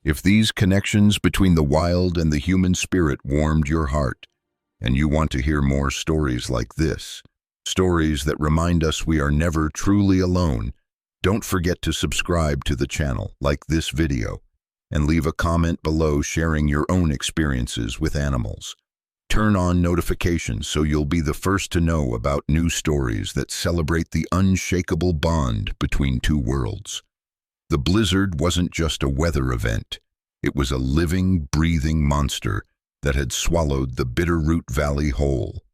If these connections between the wild and the human spirit warmed your heart, and you want to hear more stories like this, stories that remind us we are never truly alone, don't forget to subscribe to the channel, like this video, and leave a comment below sharing your own experiences with animals. Turn on notifications so you'll be the first to know about new stories that celebrate the unshakable bond between two worlds. The blizzard wasn't just a weather event. It was a living, breathing monster that had swallowed the Bitterroot Valley whole.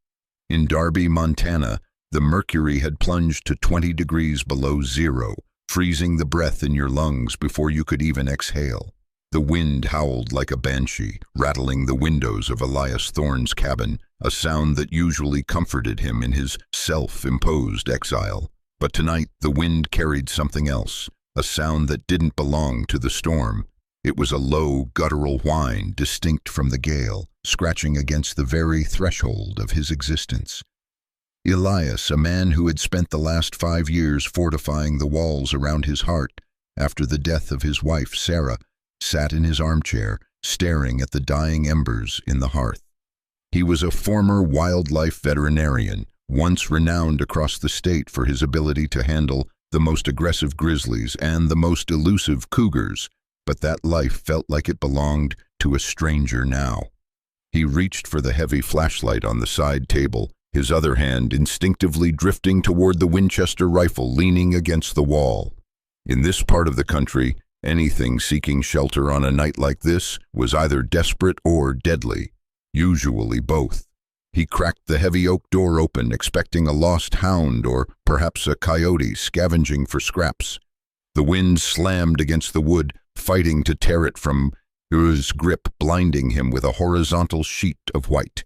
In Darby, Montana, the mercury had plunged to 20 degrees below zero, freezing the breath in your lungs before you could even exhale. The wind howled like a banshee, rattling the windows of Elias Thorne's cabin, a sound that usually comforted him in his self-imposed exile. But tonight the wind carried something else, a sound that didn't belong to the storm. It was a low, guttural whine distinct from the gale, scratching against the very threshold of his existence. Elias, a man who had spent the last 5 years fortifying the walls around his heart after the death of his wife, Sarah, sat in his armchair, staring at the dying embers in the hearth. He was a former wildlife veterinarian, once renowned across the state for his ability to handle the most aggressive grizzlies and the most elusive cougars, but that life felt like it belonged to a stranger now. He reached for the heavy flashlight on the side table, his other hand instinctively drifting toward the Winchester rifle leaning against the wall. In this part of the country, anything seeking shelter on a night like this was either desperate or deadly, usually both. He cracked the heavy oak door open, expecting a lost hound or perhaps a coyote scavenging for scraps. The wind slammed against the wood, fighting to tear it from his grip, blinding him with a horizontal sheet of white.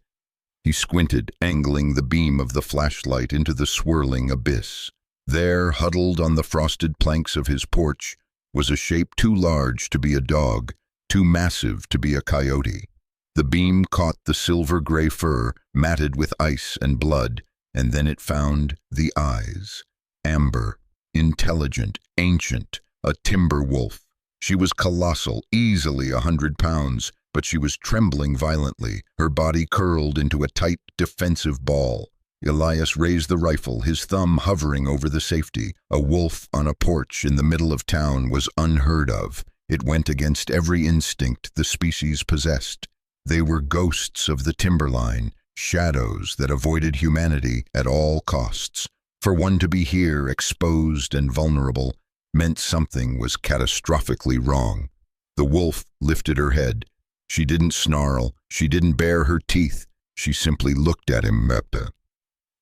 He squinted, angling the beam of the flashlight into the swirling abyss. There, huddled on the frosted planks of his porch, was a shape too large to be a dog, too massive to be a coyote. The beam caught the silver-gray fur, matted with ice and blood, and then it found the eyes. Amber, intelligent, ancient, a timber wolf. She was colossal, easily 100 pounds, but she was trembling violently, her body curled into a tight, defensive ball. Elias raised the rifle, his thumb hovering over the safety. A wolf on a porch in the middle of town was unheard of. It went against every instinct the species possessed. They were ghosts of the timberline, shadows that avoided humanity at all costs. For one to be here, exposed and vulnerable, meant something was catastrophically wrong. The wolf lifted her head. She didn't snarl, she didn't bare her teeth, she simply looked at him.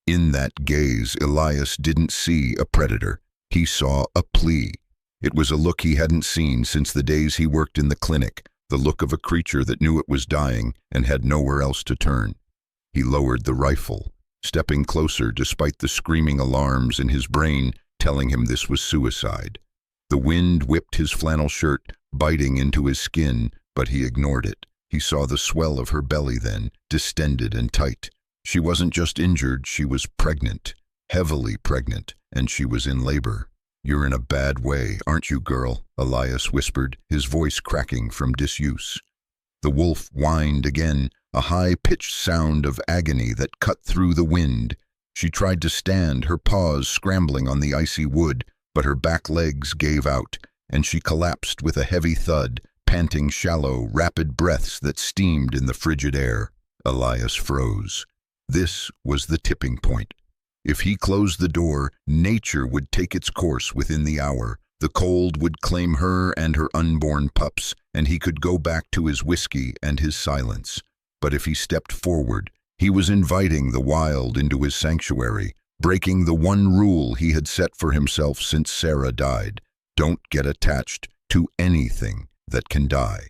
In that gaze, Elias didn't see a predator. He saw a plea. It was a look he hadn't seen since the days he worked in the clinic, the look of a creature that knew it was dying and had nowhere else to turn. He lowered the rifle, stepping closer despite the screaming alarms in his brain telling him this was suicide. The wind whipped his flannel shirt, biting into his skin, but he ignored it. He saw the swell of her belly then, distended and tight. She wasn't just injured, she was pregnant, heavily pregnant, and she was in labor. "You're in a bad way, aren't you, girl?" Elias whispered, his voice cracking from disuse. The wolf whined again, a high-pitched sound of agony that cut through the wind. She tried to stand, her paws scrambling on the icy wood, but her back legs gave out, and she collapsed with a heavy thud, panting shallow, rapid breaths that steamed in the frigid air. Elias froze. This was the tipping point. If he closed the door, nature would take its course within the hour. The cold would claim her and her unborn pups, and he could go back to his whiskey and his silence. But if he stepped forward, he was inviting the wild into his sanctuary, breaking the one rule he had set for himself since Sarah died. Don't get attached to anything that can die.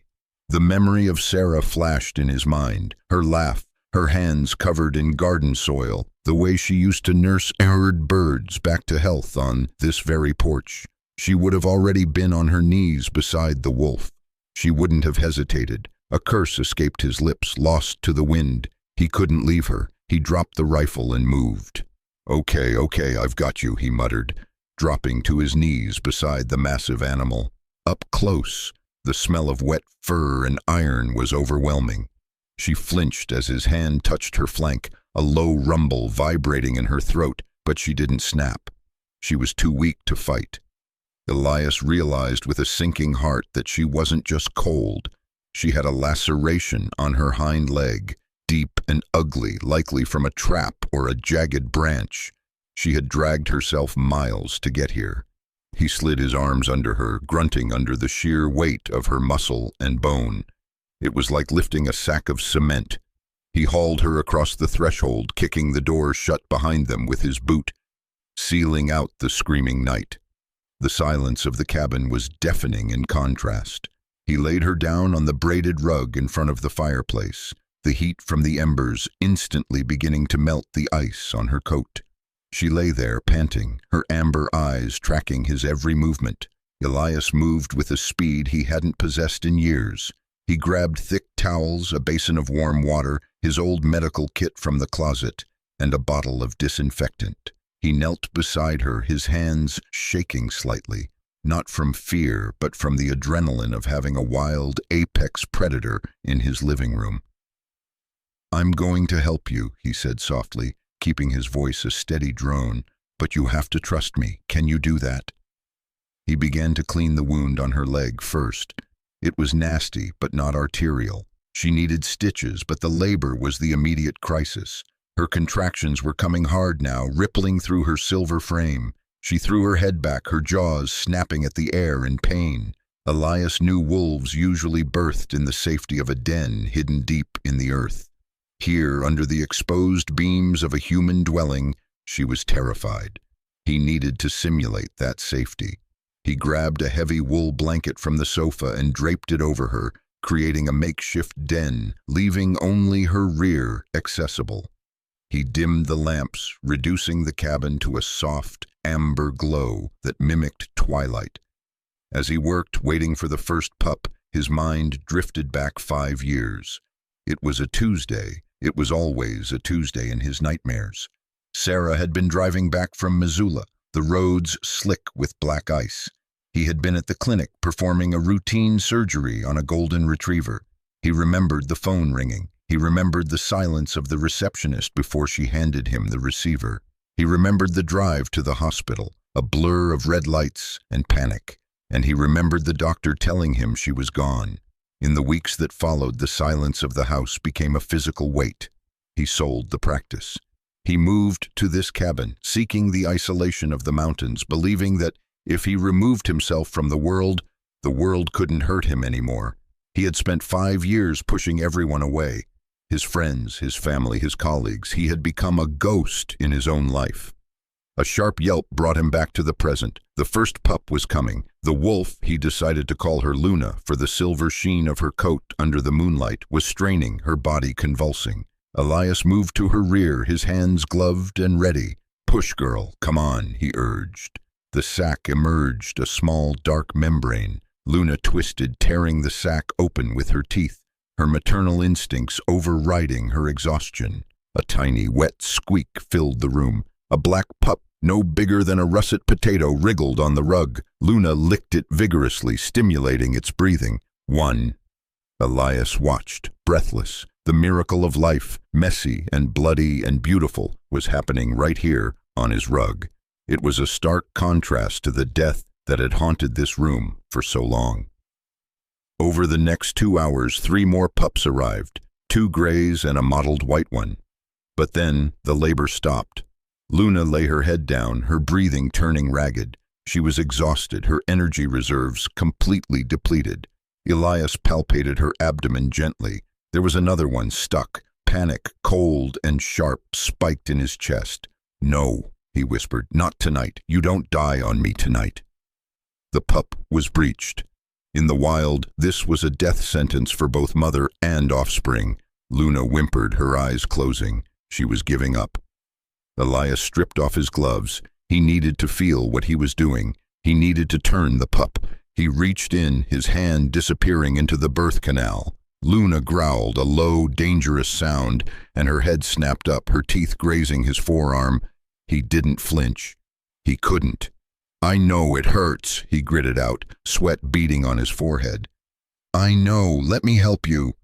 The memory of Sarah flashed in his mind, her laugh, her hands covered in garden soil, the way she used to nurse erred birds back to health on this very porch. She would have already been on her knees beside the wolf. She wouldn't have hesitated. A curse escaped his lips, lost to the wind. He couldn't leave her. He dropped the rifle and moved. Okay, I've got you," he muttered, dropping to his knees beside the massive animal. Up close, The smell of wet fur and iron was overwhelming. She flinched as his hand touched her flank, a low rumble vibrating in her throat, but she didn't snap. She was too weak to fight. Elias realized with a sinking heart that she wasn't just cold. She had a laceration on her hind leg, deep and ugly, likely from a trap or a jagged branch. She had dragged herself miles to get here. He slid his arms under her, grunting under the sheer weight of her muscle and bone. It was like lifting a sack of cement. He hauled her across the threshold, kicking the door shut behind them with his boot, sealing out the screaming night. The silence of the cabin was deafening in contrast. He laid her down on the braided rug in front of the fireplace, the heat from the embers instantly beginning to melt the ice on her coat. She lay there, panting, her amber eyes tracking his every movement. Elias moved with a speed he hadn't possessed in years. He grabbed thick towels, a basin of warm water, his old medical kit from the closet, and a bottle of disinfectant. He knelt beside her, his hands shaking slightly, not from fear, but from the adrenaline of having a wild apex predator in his living room. "I'm going to help you," he said softly, keeping his voice a steady drone, "but you have to trust me. Can you do that?" He began to clean the wound on her leg first. It was nasty, but not arterial. She needed stitches, but the labor was the immediate crisis. Her contractions were coming hard now, rippling through her silver frame. She threw her head back, her jaws snapping at the air in pain. Elias knew wolves usually birthed in the safety of a den hidden deep in the earth. Here, under the exposed beams of a human dwelling, she was terrified. He needed to simulate that safety. He grabbed a heavy wool blanket from the sofa and draped it over her, creating a makeshift den, leaving only her rear accessible. He dimmed the lamps, reducing the cabin to a soft, amber glow that mimicked twilight. As he worked, waiting for the first pup, his mind drifted back 5 years. It was a Tuesday. It was always a Tuesday in his nightmares. Sarah had been driving back from Missoula, the roads slick with black ice. He had been at the clinic performing a routine surgery on a golden retriever. He remembered the phone ringing. He remembered the silence of the receptionist before she handed him the receiver. He remembered the drive to the hospital, a blur of red lights and panic. And he remembered the doctor telling him she was gone. In the weeks that followed, the silence of the house became a physical weight. He sold the practice. He moved to this cabin, seeking the isolation of the mountains, believing that if he removed himself from the world couldn't hurt him anymore. He had spent 5 years pushing everyone away. His friends, his family, his colleagues. He had become a ghost in his own life. A sharp yelp brought him back to the present. The first pup was coming. The wolf, he decided to call her Luna, for the silver sheen of her coat under the moonlight was straining, her body convulsing. Elias moved to her rear, his hands gloved and ready. "Push, girl, come on," he urged. The sack emerged, a small, dark membrane. Luna twisted, tearing the sack open with her teeth, her maternal instincts overriding her exhaustion. A tiny, wet squeak filled the room. A black pup, no bigger than a russet potato, wriggled on the rug. Luna licked it vigorously, stimulating its breathing. "One." Elias watched, breathless. The miracle of life, messy and bloody and beautiful, was happening right here on his rug. It was a stark contrast to the death that had haunted this room for so long. Over the next 2 hours, 3 more pups arrived, 2 grays and a mottled white one. But then the labor stopped. Luna lay her head down, her breathing turning ragged. She was exhausted, her energy reserves completely depleted. Elias palpated her abdomen gently. There was another one stuck, panic, cold and sharp, spiked in his chest. "No," he whispered, "not tonight. You don't die on me tonight." The pup was breached. In the wild, this was a death sentence for both mother and offspring. Luna whimpered, her eyes closing. She was giving up. Elias stripped off his gloves. He needed to feel what he was doing. He needed to turn the pup. He reached in, his hand disappearing into the birth canal. Luna growled, a low, dangerous sound, and her head snapped up, her teeth grazing his forearm. He didn't flinch. He couldn't. "I know it hurts," he gritted out, sweat beading on his forehead. I know, let me help you.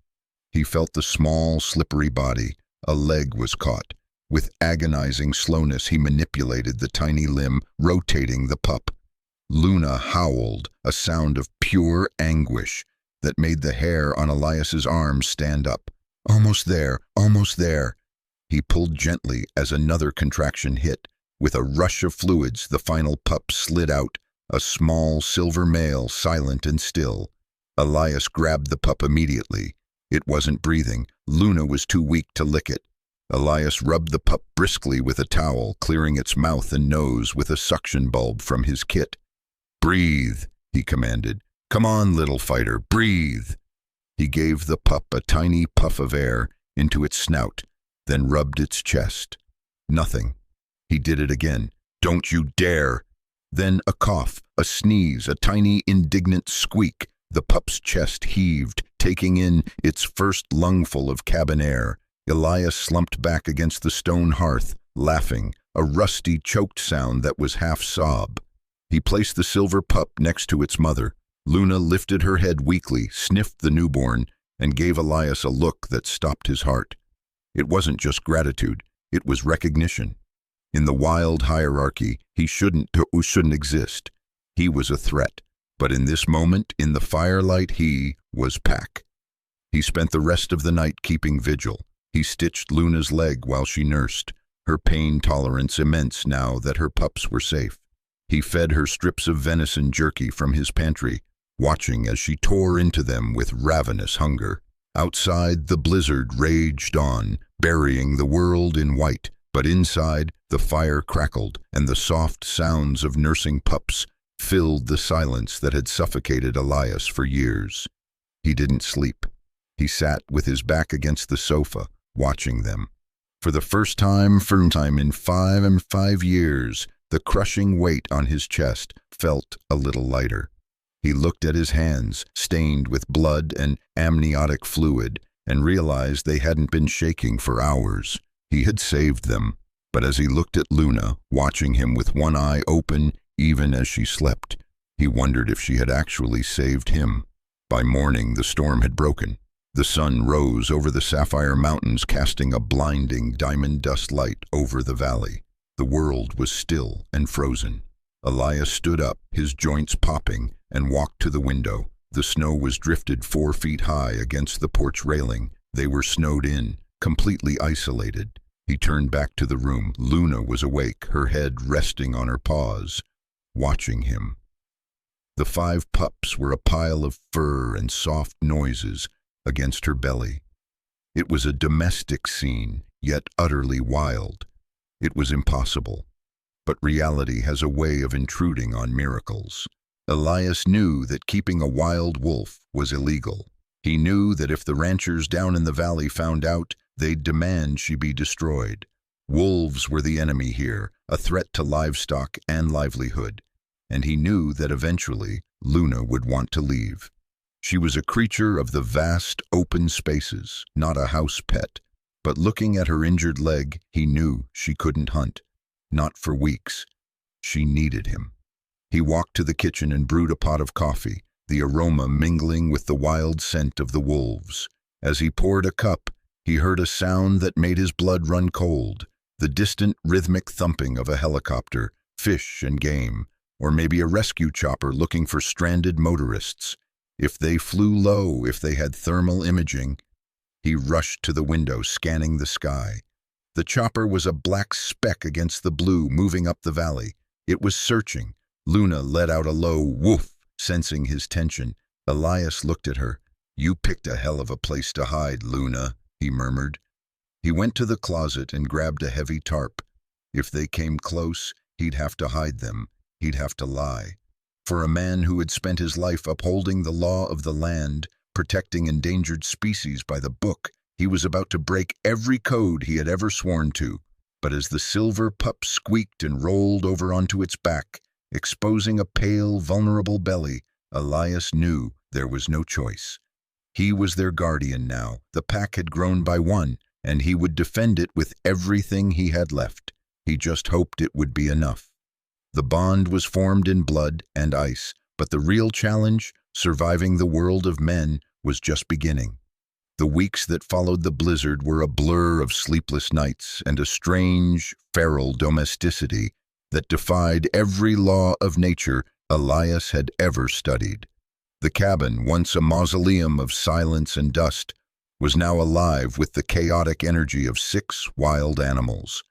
He felt the small, slippery body. A leg was caught. With agonizing slowness, he manipulated the tiny limb, rotating the pup. Luna howled, a sound of pure anguish that made the hair on Elias's arms stand up. Almost there, almost there. He pulled gently as another contraction hit. With a rush of fluids, the final pup slid out, a small silver male, silent and still. Elias grabbed the pup immediately. It wasn't breathing. Luna was too weak to lick it. Elias rubbed the pup briskly with a towel, clearing its mouth and nose with a suction bulb from his kit. "Breathe," he commanded. "Come on, little fighter, breathe." He gave the pup a tiny puff of air into its snout, then rubbed its chest. Nothing. He did it again. "Don't you dare." Then a cough, a sneeze, a tiny indignant squeak. The pup's chest heaved, taking in its first lungful of cabin air. Elias slumped back against the stone hearth, laughing, a rusty, choked sound that was half sob. He placed the silver pup next to its mother. Luna lifted her head weakly, sniffed the newborn, and gave Elias a look that stopped his heart. It wasn't just gratitude, it was recognition. In the wild hierarchy, he shouldn't exist. He was a threat. But in this moment, in the firelight, he was Pack. He spent the rest of the night keeping vigil. He stitched Luna's leg while she nursed, her pain tolerance immense now that her pups were safe. He fed her strips of venison jerky from his pantry, watching as she tore into them with ravenous hunger. Outside, the blizzard raged on, burying the world in white, but inside, the fire crackled, and the soft sounds of nursing pups filled the silence that had suffocated Elias for years. He didn't sleep. He sat with his back against the sofa, watching them. For the first time in 5 years, the crushing weight on his chest felt a little lighter. He looked at his hands, stained with blood and amniotic fluid, and realized they hadn't been shaking for hours. He had saved them. But as he looked at Luna, watching him with one eye open even as she slept, he wondered if she had actually saved him. By morning, the storm had broken. The sun rose over the sapphire mountains, casting a blinding diamond dust light over the valley. The world was still and frozen. Elias stood up, his joints popping, and walked to the window. The snow was drifted 4 feet high against the porch railing. They were snowed in, completely isolated. He turned back to the room. Luna was awake, her head resting on her paws, watching him. The 5 pups were a pile of fur and soft noises against her belly. It was a domestic scene, yet utterly wild. It was impossible. But reality has a way of intruding on miracles. Elias knew that keeping a wild wolf was illegal. He knew that if the ranchers down in the valley found out, they'd demand she be destroyed. Wolves were the enemy here, a threat to livestock and livelihood. And he knew that eventually Luna would want to leave. She was a creature of the vast, open spaces, not a house pet. But looking at her injured leg, he knew she couldn't hunt. Not for weeks. She needed him. He walked to the kitchen and brewed a pot of coffee, the aroma mingling with the wild scent of the wolves. As he poured a cup, he heard a sound that made his blood run cold, the distant rhythmic thumping of a helicopter, fish and game, or maybe a rescue chopper looking for stranded motorists. If they flew low, if they had thermal imaging. He rushed to the window, scanning the sky. The chopper was a black speck against the blue, moving up the valley. It was searching. Luna let out a low woof, sensing his tension. Elias looked at her. "You picked a hell of a place to hide, Luna," he murmured. He went to the closet and grabbed a heavy tarp. If they came close, he'd have to hide them. He'd have to lie. For a man who had spent his life upholding the law of the land, protecting endangered species by the book, he was about to break every code he had ever sworn to. But as the silver pup squeaked and rolled over onto its back, exposing a pale, vulnerable belly, Elias knew there was no choice. He was their guardian now. The pack had grown by one, and he would defend it with everything he had left. He just hoped it would be enough. The bond was formed in blood and ice, but the real challenge Surviving the world of men was just beginning. The weeks that followed the blizzard were a blur of sleepless nights and a strange, feral domesticity that defied every law of nature Elias had ever studied. The cabin, once a mausoleum of silence and dust, was now alive with the chaotic energy of 6 wild animals.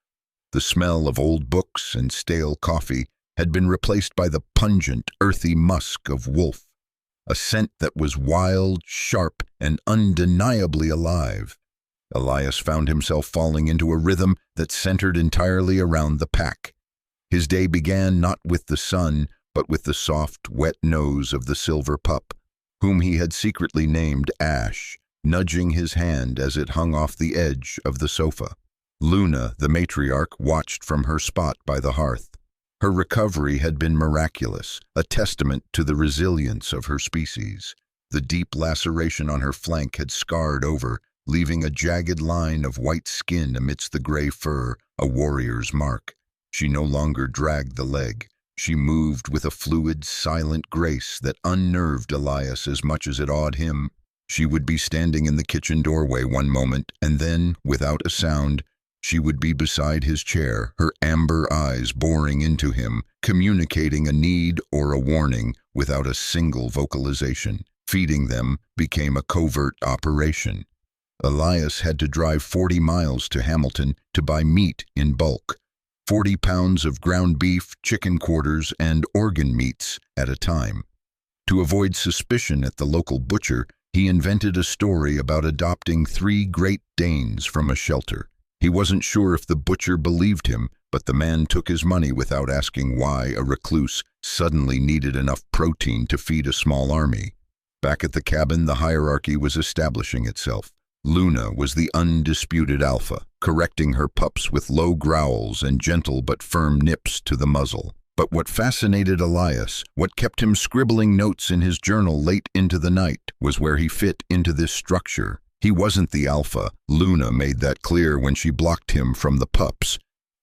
The smell of old books and stale coffee had been replaced by the pungent, earthy musk of wolf, a scent that was wild, sharp, and undeniably alive. Elias found himself falling into a rhythm that centered entirely around the pack. His day began not with the sun, but with the soft, wet nose of the silver pup, whom he had secretly named Ash, nudging his hand as it hung off the edge of the sofa. Luna, the matriarch, watched from her spot by the hearth. Her recovery had been miraculous, a testament to the resilience of her species. The deep laceration on her flank had scarred over, leaving a jagged line of white skin amidst the gray fur, a warrior's mark. She no longer dragged the leg. She moved with a fluid, silent grace that unnerved Elias as much as it awed him. She would be standing in the kitchen doorway one moment, and then, without a sound, she would be beside his chair, her amber eyes boring into him, communicating a need or a warning without a single vocalization. Feeding them became a covert operation. Elias had to drive 40 miles to Hamilton to buy meat in bulk, 40 pounds of ground beef, chicken quarters, and organ meats at a time. To avoid suspicion at the local butcher, he invented a story about adopting 3 Great Danes from a shelter. He wasn't sure if the butcher believed him, but the man took his money without asking why a recluse suddenly needed enough protein to feed a small army. Back at the cabin, the hierarchy was establishing itself. Luna was the undisputed alpha, correcting her pups with low growls and gentle but firm nips to the muzzle. But what fascinated Elias, what kept him scribbling notes in his journal late into the night, was where he fit into this structure. He wasn't the alpha. Luna made that clear when she blocked him from the pups,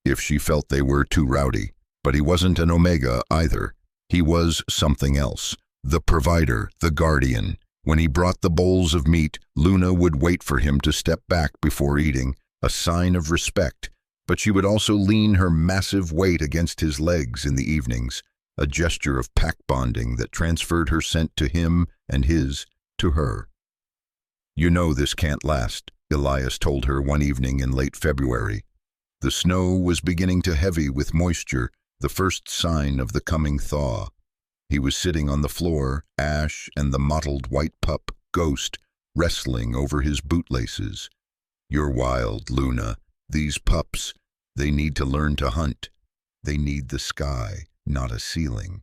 if she felt they were too rowdy. But he wasn't an omega either. He was something else. The provider, the guardian. When he brought the bowls of meat, Luna would wait for him to step back before eating, a sign of respect, but she would also lean her massive weight against his legs in the evenings, a gesture of pack bonding that transferred her scent to him and his to her. "You know this can't last," Elias told her one evening in late February. The snow was beginning to heavy with moisture, the first sign of the coming thaw. He was sitting on the floor, Ash and the mottled white pup, Ghost, wrestling over his bootlaces. "You're wild, Luna. These pups, they need to learn to hunt. They need the sky, not a ceiling."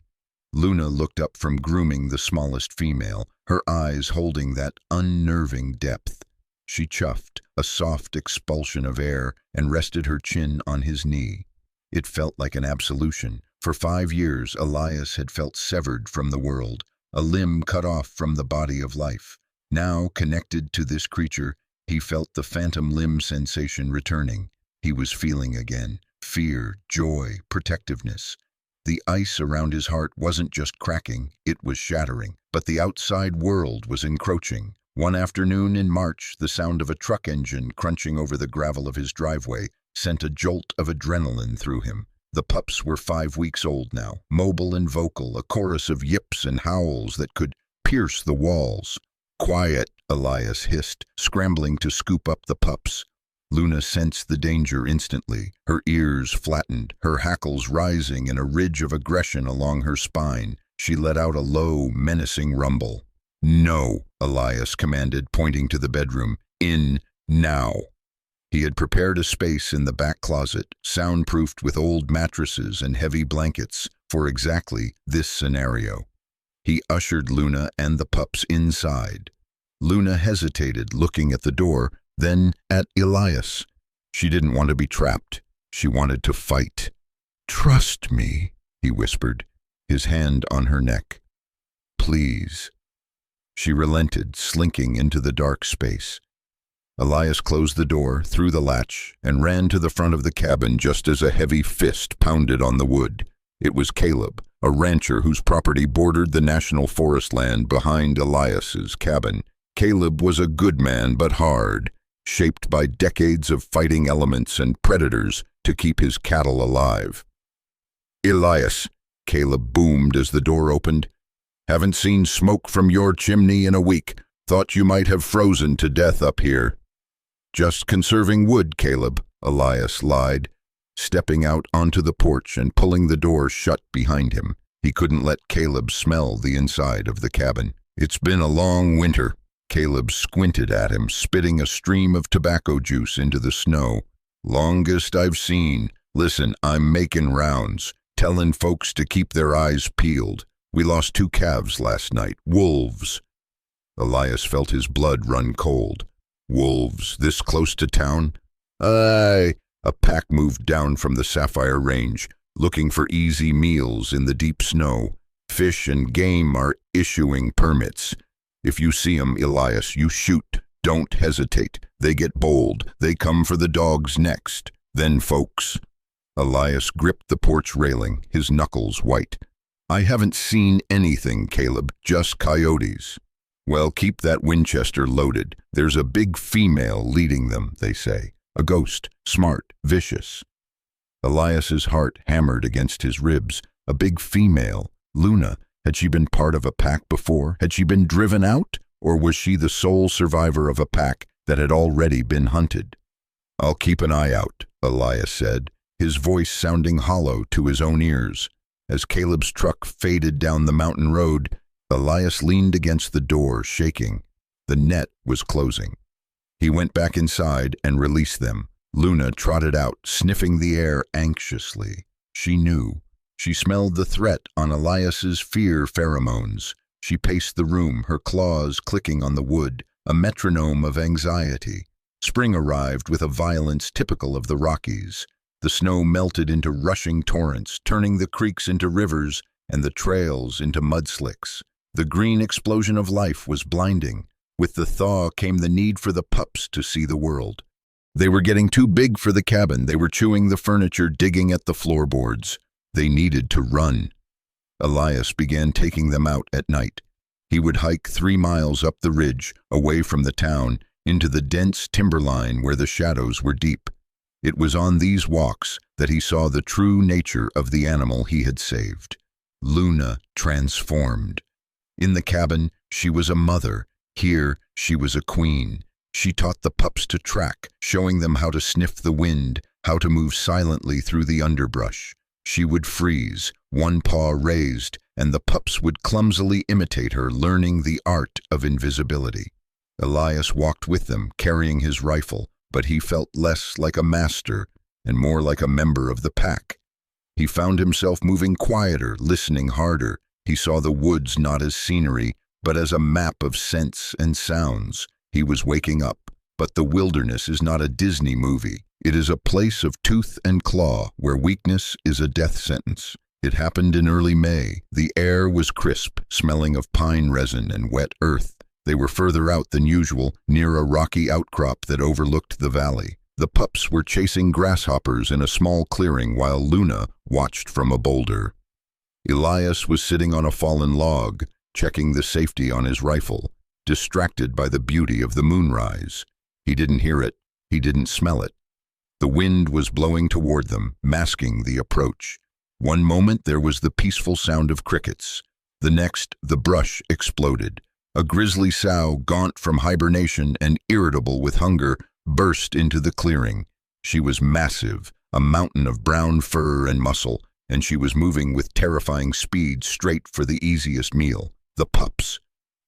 Luna looked up from grooming the smallest female, her eyes holding that unnerving depth. She chuffed, a soft expulsion of air, and rested her chin on his knee. It felt like an absolution. For 5 years, Elias had felt severed from the world, a limb cut off from the body of life. Now, connected to this creature, he felt the phantom limb sensation returning. He was feeling again, fear, joy, protectiveness. The ice around his heart wasn't just cracking, it was shattering, but the outside world was encroaching. One afternoon in March, the sound of a truck engine crunching over the gravel of his driveway sent a jolt of adrenaline through him. The pups were 5 weeks old now, mobile and vocal, a chorus of yips and howls that could pierce the walls. "Quiet," Elias hissed, scrambling to scoop up the pups. Luna sensed the danger instantly, her ears flattened, her hackles rising in a ridge of aggression along her spine. She let out a low, menacing rumble. "No," Elias commanded, pointing to the bedroom. "In, now." He had prepared a space in the back closet, soundproofed with old mattresses and heavy blankets, for exactly this scenario. He ushered Luna and the pups inside. Luna hesitated, looking at the door, then at Elias. She didn't want to be trapped. She wanted to fight. "Trust me," he whispered, his hand on her neck. "Please." She relented, slinking into the dark space. Elias closed the door, threw the latch, and ran to the front of the cabin just as a heavy fist pounded on the wood. It was Caleb, a rancher whose property bordered the national forest land behind Elias's cabin. Caleb was a good man but hard, shaped by decades of fighting elements and predators to keep his cattle alive. "Elias," Caleb boomed as the door opened. "Haven't seen smoke from your chimney in a week. Thought you might have frozen to death up here." "Just conserving wood, Caleb," Elias lied, stepping out onto the porch and pulling the door shut behind him. He couldn't let Caleb smell the inside of the cabin. "It's been a long winter." Caleb squinted at him, spitting a stream of tobacco juice into the snow. "Longest I've seen. Listen, I'm making rounds, telling folks to keep their eyes peeled. We lost 2 calves last night. Wolves." Elias felt his blood run cold. "Wolves, this close to town?" "Aye." A pack moved down from the Sapphire Range, looking for easy meals in the deep snow. "Fish and game are issuing permits. If you see 'em, Elias, you shoot. Don't hesitate. They get bold. They come for the dogs next. Then folks." Elias gripped the porch railing, his knuckles white. "I haven't seen anything, Caleb, just coyotes." "Well, keep that Winchester loaded. There's a big female leading them, they say. A ghost, smart, vicious." Elias's heart hammered against his ribs. A big female. Luna. Had she been part of a pack before? Had she been driven out? Or was she the sole survivor of a pack that had already been hunted? "I'll keep an eye out," Elias said, his voice sounding hollow to his own ears. As Caleb's truck faded down the mountain road, Elias leaned against the door, shaking. The net was closing. He went back inside and released them. Luna trotted out, sniffing the air anxiously. She knew. She smelled the threat on Elias's fear pheromones. She paced the room, her claws clicking on the wood, a metronome of anxiety. Spring arrived with a violence typical of the Rockies. The snow melted into rushing torrents, turning the creeks into rivers and the trails into mudslicks. The green explosion of life was blinding. With the thaw came the need for the pups to see the world. They were getting too big for the cabin. They were chewing the furniture, digging at the floorboards. They needed to run. Elias began taking them out at night. He would hike 3 miles up the ridge, away from the town, into the dense timberline where the shadows were deep. It was on these walks that he saw the true nature of the animal he had saved. Luna transformed. In the cabin, she was a mother. Here, she was a queen. She taught the pups to track, showing them how to sniff the wind, how to move silently through the underbrush. She would freeze, one paw raised, and the pups would clumsily imitate her, learning the art of invisibility. Elias walked with them, carrying his rifle, but he felt less like a master and more like a member of the pack. He found himself moving quieter, listening harder. He saw the woods not as scenery, but as a map of scents and sounds. He was waking up, but the wilderness is not a Disney movie. It is a place of tooth and claw where weakness is a death sentence. It happened in early May. The air was crisp, smelling of pine resin and wet earth. They were further out than usual, near a rocky outcrop that overlooked the valley. The pups were chasing grasshoppers in a small clearing while Luna watched from a boulder. Elias was sitting on a fallen log, checking the safety on his rifle, distracted by the beauty of the moonrise. He didn't hear it. He didn't smell it. The wind was blowing toward them, masking the approach. One moment there was the peaceful sound of crickets. The next, the brush exploded. A grizzly sow, gaunt from hibernation and irritable with hunger, burst into the clearing. She was massive, a mountain of brown fur and muscle, and she was moving with terrifying speed straight for the easiest meal, the pups.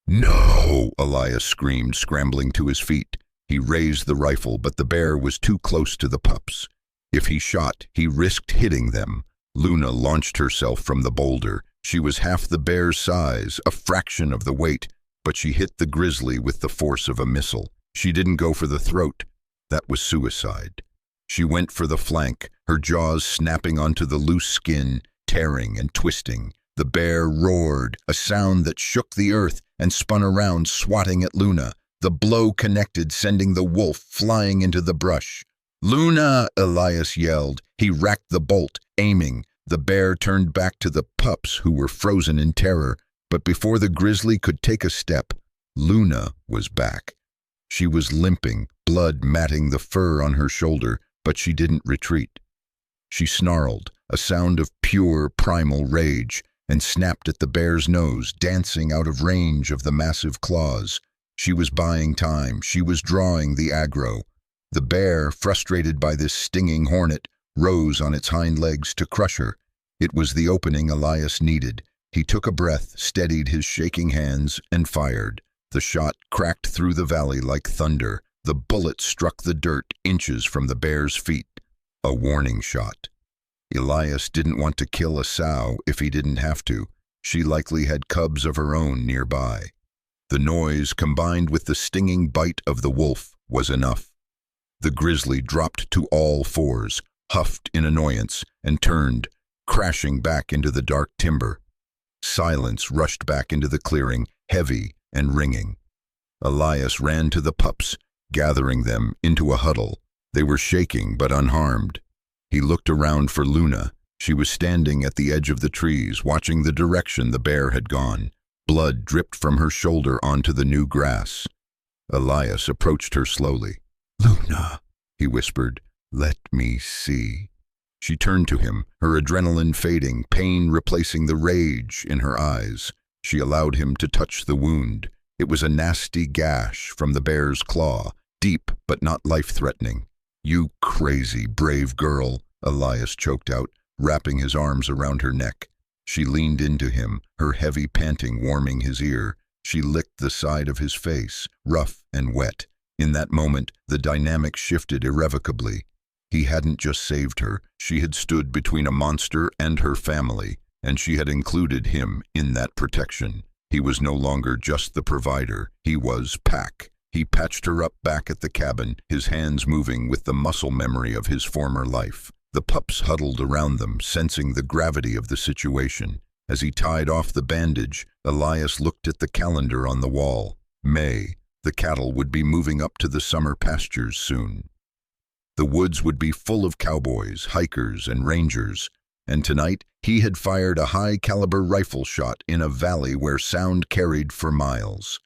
"No!" Elias screamed, scrambling to his feet. He raised the rifle, but the bear was too close to the pups. If he shot, he risked hitting them. Luna launched herself from the boulder. She was half the bear's size, a fraction of the weight, but she hit the grizzly with the force of a missile. She didn't go for the throat. That was suicide. She went for the flank, her jaws snapping onto the loose skin, tearing and twisting. The bear roared, a sound that shook the earth, and spun around, swatting at Luna. The blow connected, sending the wolf flying into the brush. "Luna!" Elias yelled. He racked the bolt, aiming. The bear turned back to the pups, who were frozen in terror, but before the grizzly could take a step, Luna was back. She was limping, blood matting the fur on her shoulder, but she didn't retreat. She snarled, a sound of pure primal rage, and snapped at the bear's nose, dancing out of range of the massive claws. She was buying time. She was drawing the aggro. The bear, frustrated by this stinging hornet, rose on its hind legs to crush her. It was the opening Elias needed. He took a breath, steadied his shaking hands, and fired. The shot cracked through the valley like thunder. The bullet struck the dirt inches from the bear's feet. A warning shot. Elias didn't want to kill a sow if he didn't have to. She likely had cubs of her own nearby. The noise, combined with the stinging bite of the wolf, was enough. The grizzly dropped to all fours, huffed in annoyance, and turned, crashing back into the dark timber. Silence rushed back into the clearing, heavy and ringing. Elias ran to the pups, gathering them into a huddle. They were shaking but unharmed. He looked around for Luna. She was standing at the edge of the trees, watching the direction the bear had gone. Blood dripped from her shoulder onto the new grass. Elias approached her slowly. "Luna," he whispered, "let me see." She turned to him, her adrenaline fading, pain replacing the rage in her eyes. She allowed him to touch the wound. It was a nasty gash from the bear's claw, deep but not life-threatening. "You crazy, brave girl," Elias choked out, wrapping his arms around her neck. She leaned into him, her heavy panting warming his ear. She licked the side of his face, rough and wet. In that moment, the dynamic shifted irrevocably. He hadn't just saved her. She had stood between a monster and her family, and she had included him in that protection. He was no longer just the provider. He was Pack. He patched her up back at the cabin, his hands moving with the muscle memory of his former life. The pups huddled around them, sensing the gravity of the situation. As he tied off the bandage, Elias looked at the calendar on the wall. May. The cattle would be moving up to the summer pastures soon. The woods would be full of cowboys, hikers, and rangers. And tonight, he had fired a high-caliber rifle shot in a valley where sound carried for miles.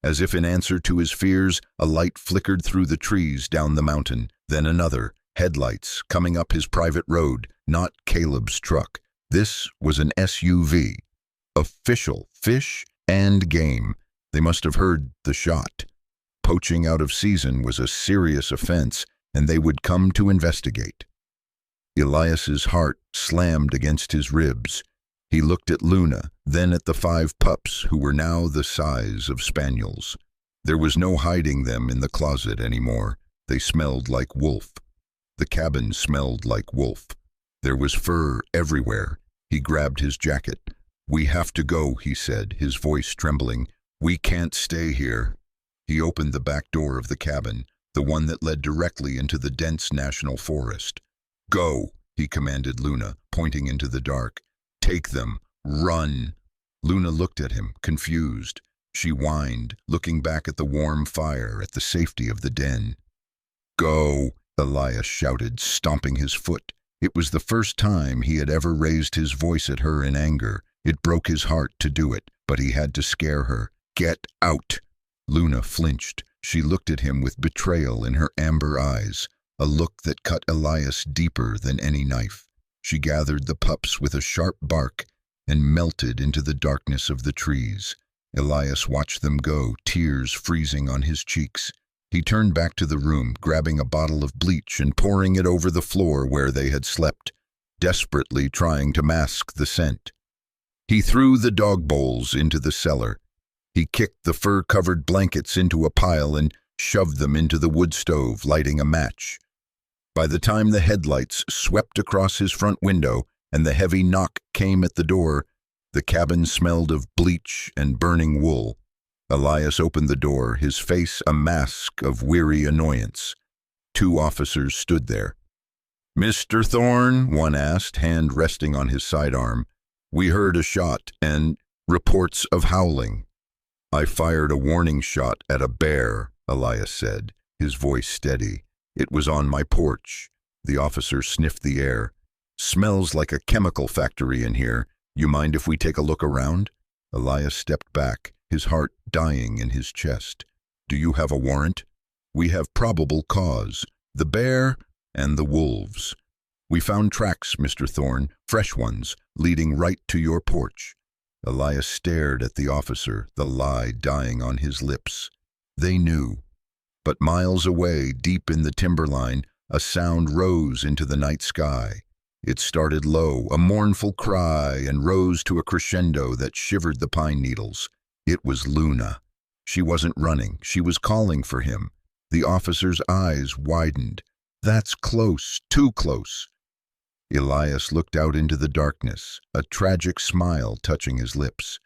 As if in answer to his fears, a light flickered through the trees down the mountain, then another, headlights coming up his private road, not Caleb's truck. This was an SUV. Official, fish and game. They must have heard the shot. Poaching out of season was a serious offense, and they would come to investigate. Elias's heart slammed against his ribs. He looked at Luna, then at the 5 pups who were now the size of spaniels. There was no hiding them in the closet anymore. They smelled like wolf. The cabin smelled like wolf. There was fur everywhere. He grabbed his jacket. "We have to go," he said, his voice trembling. "We can't stay here." He opened the back door of the cabin, the one that led directly into the dense national forest. "Go," he commanded Luna, pointing into the dark. "Take them. Run." Luna looked at him, confused. She whined, looking back at the warm fire, at the safety of the den. "Go," Elias shouted, stomping his foot. It was the first time he had ever raised his voice at her in anger. It broke his heart to do it, but he had to scare her. "Get out." Luna flinched. She looked at him with betrayal in her amber eyes, a look that cut Elias deeper than any knife. She gathered the pups with a sharp bark and melted into the darkness of the trees. Elias watched them go, tears freezing on his cheeks. He turned back to the room, grabbing a bottle of bleach and pouring it over the floor where they had slept, desperately trying to mask the scent. He threw the dog bowls into the cellar. He kicked the fur-covered blankets into a pile and shoved them into the wood stove, lighting a match. By the time the headlights swept across his front window and the heavy knock came at the door, the cabin smelled of bleach and burning wool. Elias opened the door, his face a mask of weary annoyance. 2 officers stood there. "Mr. Thorne?" one asked, hand resting on his sidearm. "We heard a shot and reports of howling." "I fired a warning shot at a bear," Elias said, his voice steady. "It was on my porch." The officer sniffed the air. Smells like a chemical factory in here. You mind if we take a look around? Elias stepped back, his heart dying in his chest. Do you have a warrant? We have probable cause. The bear and the wolves. We found tracks, Mr. Thorne, fresh ones, leading right to your porch. Elias stared at the officer, the lie dying on his lips. They knew. But miles away, deep in the timberline, a sound rose into the night sky. It started low, a mournful cry, and rose to a crescendo that shivered the pine needles. It was Luna. She wasn't running, she was calling for him. The officer's eyes widened. That's close, too close. Elias looked out into the darkness, a tragic smile touching his lips.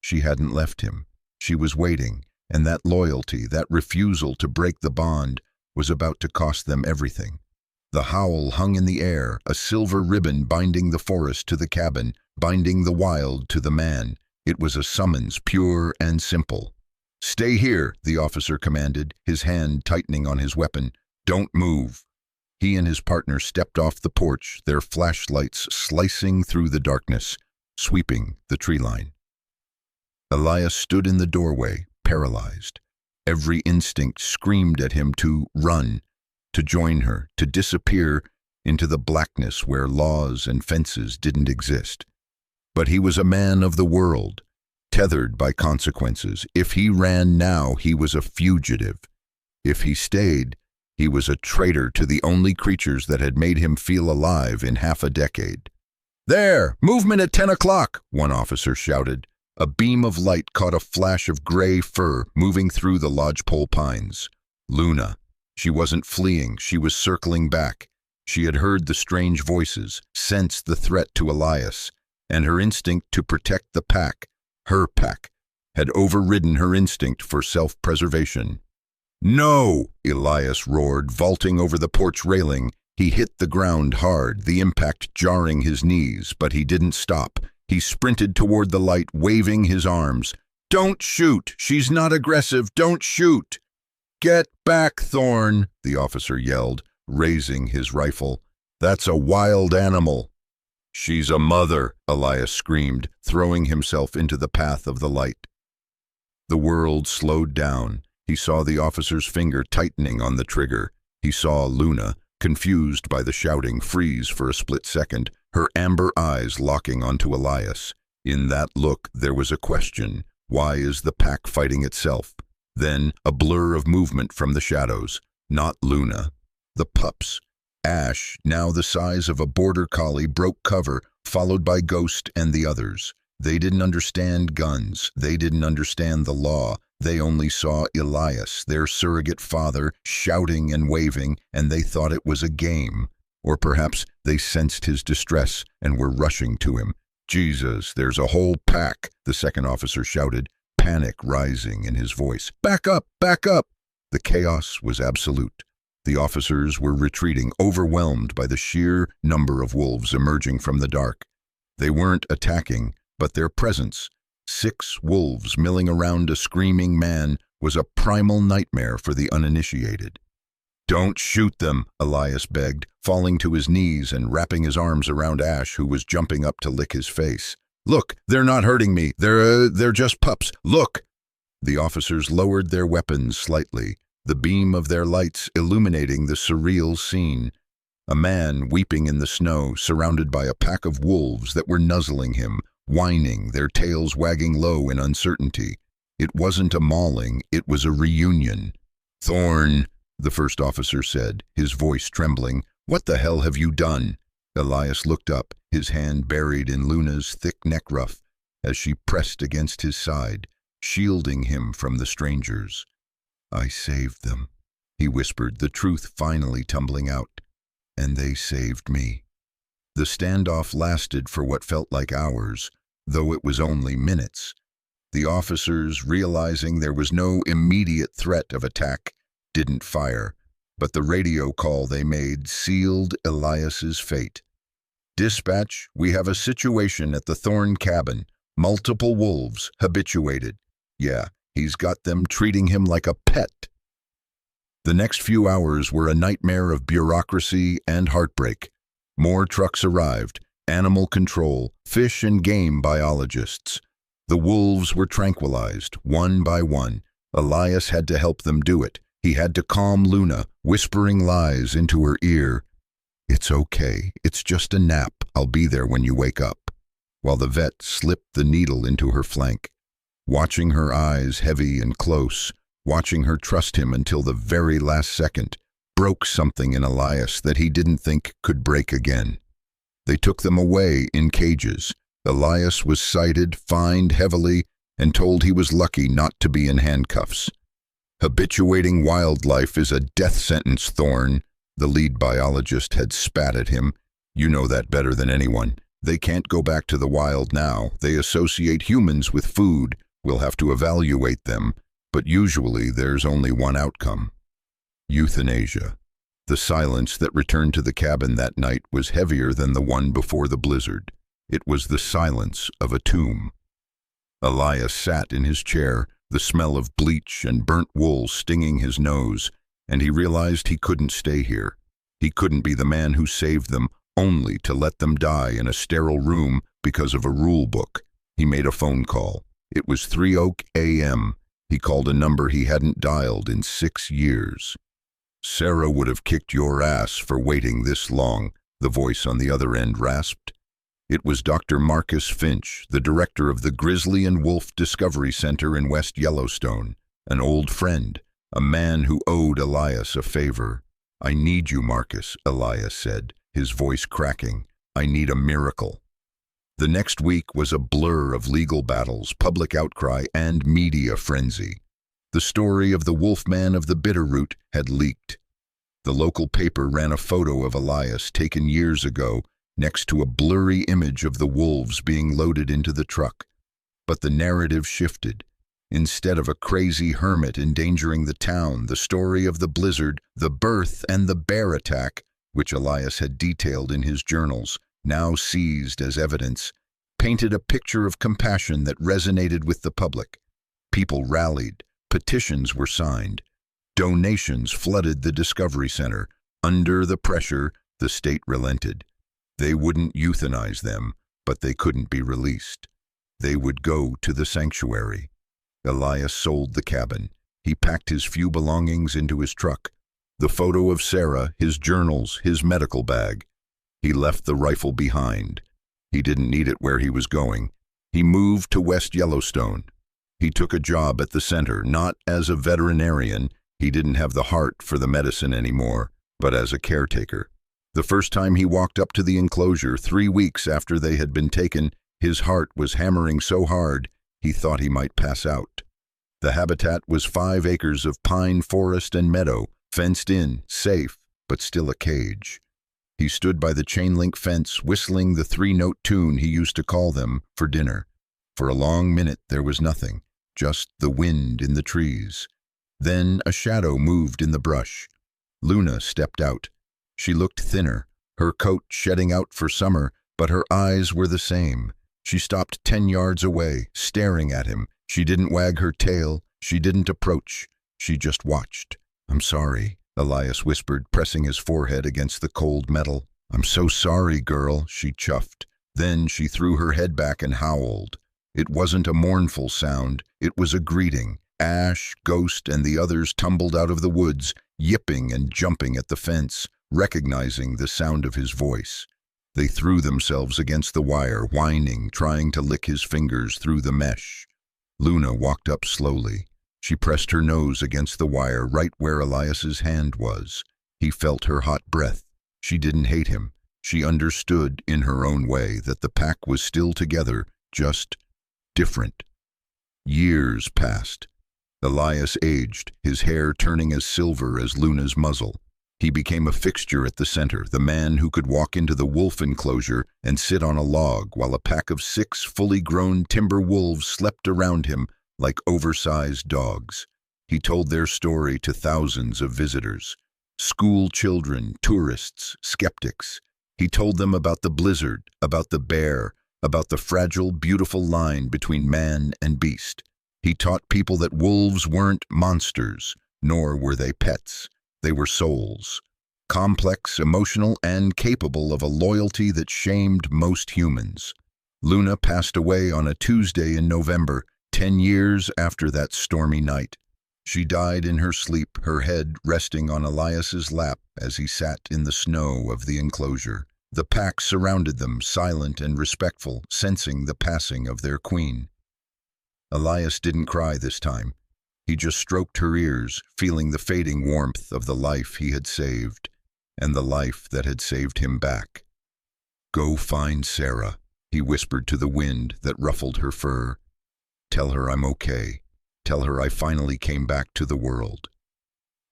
She hadn't left him. She was waiting, and that loyalty, that refusal to break the bond, was about to cost them everything. The howl hung in the air, a silver ribbon binding the forest to the cabin, binding the wild to the man. It was a summons, pure and simple. Stay here, the officer commanded, his hand tightening on his weapon. Don't move. He and his partner stepped off the porch, their flashlights slicing through the darkness, sweeping the tree line. Elias stood in the doorway, paralyzed. Every instinct screamed at him to run, to join her, to disappear into the blackness where laws and fences didn't exist. But he was a man of the world, tethered by consequences. If he ran now, he was a fugitive. If he stayed, he was a traitor to the only creatures that had made him feel alive in half a decade. There! Movement at 10 o'clock, one officer shouted. A beam of light caught a flash of gray fur moving through the lodgepole pines. Luna. She wasn't fleeing, she was circling back. She had heard the strange voices, sensed the threat to Elias, and her instinct to protect the pack, her pack, had overridden her instinct for self-preservation. No! Elias roared, vaulting over the porch railing. He hit the ground hard, the impact jarring his knees, but he didn't stop. He sprinted toward the light, waving his arms. Don't shoot! She's not aggressive! Don't shoot! Get back, Thorne! The officer yelled, raising his rifle. That's a wild animal. She's a mother, Elias screamed, throwing himself into the path of the light. The world slowed down. He saw the officer's finger tightening on the trigger. He saw Luna, confused by the shouting, freeze for a split second, her amber eyes locking onto Elias. In that look, there was a question. Why is the pack fighting itself? Then, a blur of movement from the shadows. Not Luna. The pups. Ash, now the size of a border collie, broke cover, followed by Ghost and the others. They didn't understand guns. They didn't understand the law. They only saw Elias, their surrogate father, shouting and waving, and they thought it was a game. Or perhaps they sensed his distress and were rushing to him. Jesus, there's a whole pack, the second officer shouted, panic rising in his voice. Back up! Back up! The chaos was absolute. The officers were retreating, overwhelmed by the sheer number of wolves emerging from the dark. They weren't attacking, but their presence, 6 wolves milling around a screaming man, was a primal nightmare for the uninitiated. Don't shoot them, Elias begged, falling to his knees and wrapping his arms around Ash, who was jumping up to lick his face. Look, they're not hurting me. They're just pups. Look! The officers lowered their weapons slightly, the beam of their lights illuminating the surreal scene. A man weeping in the snow, surrounded by a pack of wolves that were nuzzling him, whining, their tails wagging low in uncertainty. It wasn't a mauling, it was a reunion. Thorne, the first officer said, his voice trembling. What the hell have you done? Elias looked up, his hand buried in Luna's thick neck ruff, as she pressed against his side, shielding him from the strangers. I saved them, he whispered, the truth finally tumbling out. And they saved me. The standoff lasted for what felt like hours, though it was only minutes. The officers, realizing there was no immediate threat of attack, didn't fire, but the radio call they made sealed Elias's fate. Dispatch, we have a situation at the Thorne cabin. Multiple wolves, habituated. Yeah, he's got them treating him like a pet. The next few hours were a nightmare of bureaucracy and heartbreak. More trucks arrived, animal control, fish and game biologists. The wolves were tranquilized, one by one. Elias had to help them do it. He had to calm Luna, whispering lies into her ear. "It's okay, it's just a nap, I'll be there when you wake up," while the vet slipped the needle into her flank. Watching her eyes heavy and close, watching her trust him until the very last second, broke something in Elias that he didn't think could break again. They took them away in cages. Elias was cited, fined heavily, and told he was lucky not to be in handcuffs. "Habituating wildlife is a death sentence, Thorne," the lead biologist had spat at him. "You know that better than anyone. They can't go back to the wild now. They associate humans with food. We'll have to evaluate them, but usually there's only one outcome: euthanasia." The silence that returned to the cabin that night was heavier than the one before the blizzard. It was the silence of a tomb. Elias sat in his chair, the smell of bleach and burnt wool stinging his nose, and he realized he couldn't stay here. He couldn't be the man who saved them, only to let them die in a sterile room because of a rule book. He made a phone call. It was 3:00 a.m. He called a number he hadn't dialed in 6 years. "Sarah would have kicked your ass for waiting this long," the voice on the other end rasped. It was Dr. Marcus Finch, the director of the Grizzly and Wolf Discovery Center in West Yellowstone, an old friend, a man who owed Elias a favor. "I need you, Marcus," Elias said, his voice cracking. "I need a miracle." The next week was a blur of legal battles, public outcry, and media frenzy. The story of the Wolfman of the Bitterroot had leaked. The local paper ran a photo of Elias taken years ago next to a blurry image of the wolves being loaded into the truck. But the narrative shifted. Instead of a crazy hermit endangering the town, the story of the blizzard, the birth, and the bear attack, which Elias had detailed in his journals, now seized as evidence, painted a picture of compassion that resonated with the public. People rallied, petitions were signed, donations flooded the Discovery Center. Under the pressure, the state relented. They wouldn't euthanize them, but they couldn't be released. They would go to the sanctuary. Elias sold the cabin. He packed his few belongings into his truck. The photo of Sarah, his journals, his medical bag. He left the rifle behind. He didn't need it where he was going. He moved to West Yellowstone. He took a job at the center, not as a veterinarian. He didn't have the heart for the medicine anymore, but as a caretaker. The first time he walked up to the enclosure 3 weeks after they had been taken, his heart was hammering so hard he thought he might pass out. The habitat was 5 acres of pine forest and meadow, fenced in, safe, but still a cage. He stood by the chain-link fence, whistling the 3-note tune he used to call them for dinner. For a long minute there was nothing, just the wind in the trees. Then a shadow moved in the brush. Luna stepped out. She looked thinner, her coat shedding out for summer, but her eyes were the same. She stopped 10 yards away, staring at him. She didn't wag her tail. She didn't approach. She just watched. "I'm sorry," Elias whispered, pressing his forehead against the cold metal. "I'm so sorry, girl," she chuffed. Then she threw her head back and howled. It wasn't a mournful sound. It was a greeting. Ash, Ghost, and the others tumbled out of the woods, yipping and jumping at the fence, recognizing the sound of his voice. They threw themselves against the wire, whining, trying to lick his fingers through the mesh. Luna walked up slowly. She pressed her nose against the wire right where Elias's hand was. He felt her hot breath. She didn't hate him. She understood, in her own way, that the pack was still together, just different. Years passed. Elias aged, his hair turning as silver as Luna's muzzle. He became a fixture at the center, the man who could walk into the wolf enclosure and sit on a log while a pack of 6 fully grown timber wolves slept around him like oversized dogs. He told their story to thousands of visitors. School children, tourists, skeptics. He told them about the blizzard, about the bear, about the fragile, beautiful line between man and beast. He taught people that wolves weren't monsters, nor were they pets. They were souls. complex, emotional, and capable of a loyalty that shamed most humans. Luna passed away on a Tuesday in November, 10 years after that stormy night. She died in her sleep, her head resting on Elias's lap as he sat in the snow of the enclosure. The pack surrounded them, silent and respectful, sensing the passing of their queen. Elias didn't cry this time. He just stroked her ears, feeling the fading warmth of the life he had saved, and the life that had saved him back. "Go find Sarah," he whispered to the wind that ruffled her fur. "Tell her I'm okay. Tell her I finally came back to the world."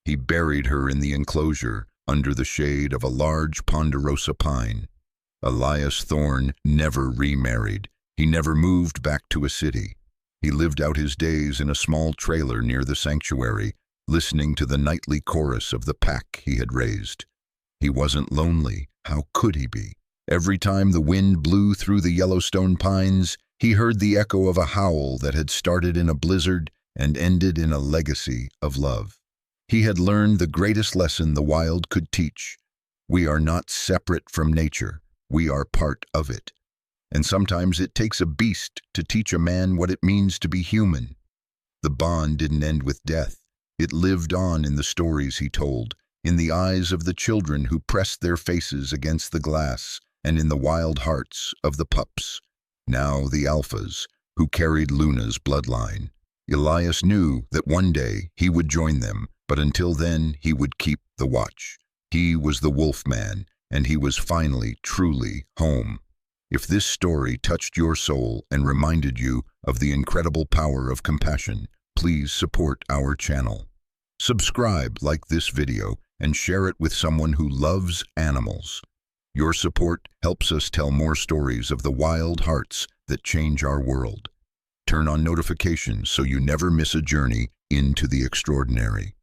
He buried her in the enclosure, under the shade of a large ponderosa pine. Elias Thorne never remarried. He never moved back to a city. He lived out his days in a small trailer near the sanctuary, listening to the nightly chorus of the pack he had raised. He wasn't lonely. How could he be? Every time the wind blew through the Yellowstone pines, he heard the echo of a howl that had started in a blizzard and ended in a legacy of love. He had learned the greatest lesson the wild could teach. We are not separate from nature. We are part of it. And sometimes it takes a beast to teach a man what it means to be human. The bond didn't end with death. It lived on in the stories he told, in the eyes of the children who pressed their faces against the glass, and in the wild hearts of the pups, now the alphas, who carried Luna's bloodline. Elias knew that one day he would join them, but until then he would keep the watch. He was the wolf man, and he was finally, truly home. If this story touched your soul and reminded you of the incredible power of compassion, please support our channel. Subscribe, like this video, and share it with someone who loves animals. Your support helps us tell more stories of the wild hearts that change our world. Turn on notifications so you never miss a journey into the extraordinary.